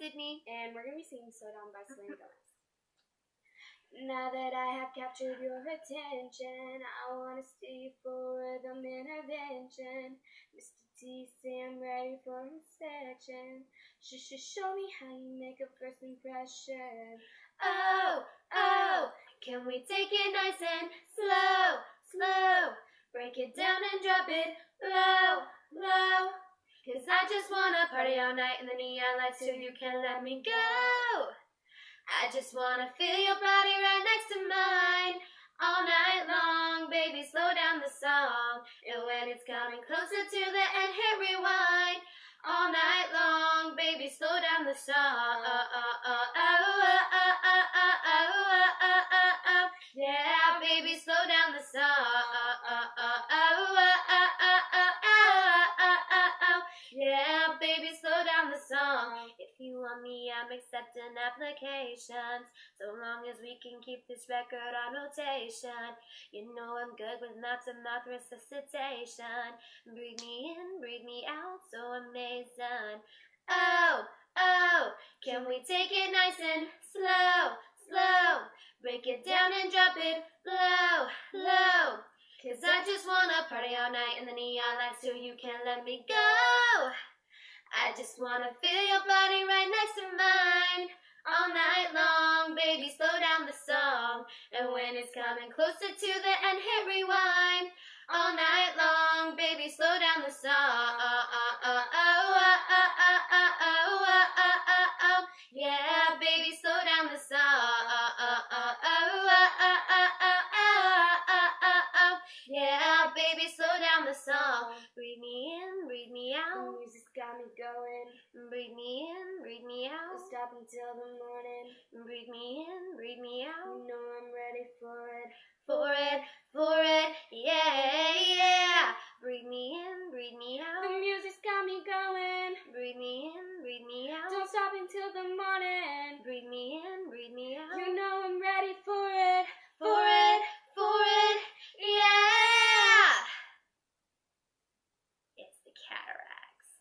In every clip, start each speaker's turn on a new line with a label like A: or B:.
A: Sydney.
B: And we're going to be singing Slow Down by Selena Gomez. Now that I have captured your attention, I want to see you for rhythm intervention. Mr. T, say I'm ready for inspection. Show me how you make a first impression.
A: Oh, oh, can we take it nice and slow, slow? Break it down and drop it low, low. 'Cause I just wanna party all night in the neon lights till you can't let me go. I just wanna feel your body right next to mine all night long. Baby, slow down the song, and when it's coming closer to the end, hit rewind. All night long, baby, slow down the song. Yeah, baby, slow down the song. Yeah, baby, slow down the song. If you want me, I'm accepting applications, so long as we can keep this record on rotation. You know I'm good with mouth-to-mouth resuscitation. Breathe me in, breathe me out, so amazing. Oh, oh, can we take it nice and slow, slow? Break it down and drop it low, low. 'Cause I just wanna party all night in the neon lights till you can't let me go. I just wanna feel your body right next to mine all night long. Baby, slow down the song, and when it's coming closer to the end, hit rewind. All night long, baby, slow down the song. Yeah, baby, slow down the song. Yeah, baby, slow down the song. Breathe me in, breathe me
B: The
A: out.
B: music's got me going.
A: Breathe me in, breathe me out.
B: We'll stop until the morning.
A: Breathe me in, breathe me
B: You
A: out.
B: know I'm ready for it.
A: For it, yeah, yeah. Breathe me in, breathe me
B: The
A: out.
B: music's got me going.
A: Breathe me in, breathe me out.
B: Don't stop until the morning.
A: Breathe me in, breathe me out.
B: You know I'm ready for it.
A: For it, yeah. It's the Cataracts.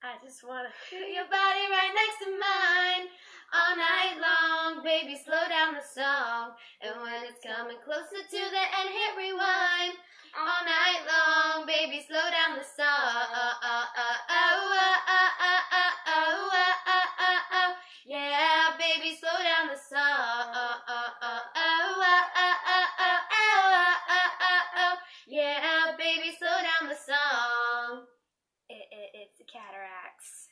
A: I just wanna feel your body right next to mine all night long. Baby, slow down the song, and when it's coming closer to the end, hit rewind. All night long, baby, slow down the song. Yeah, baby, slow down the song. Yeah, baby, slow down the song. It's the Cataracts.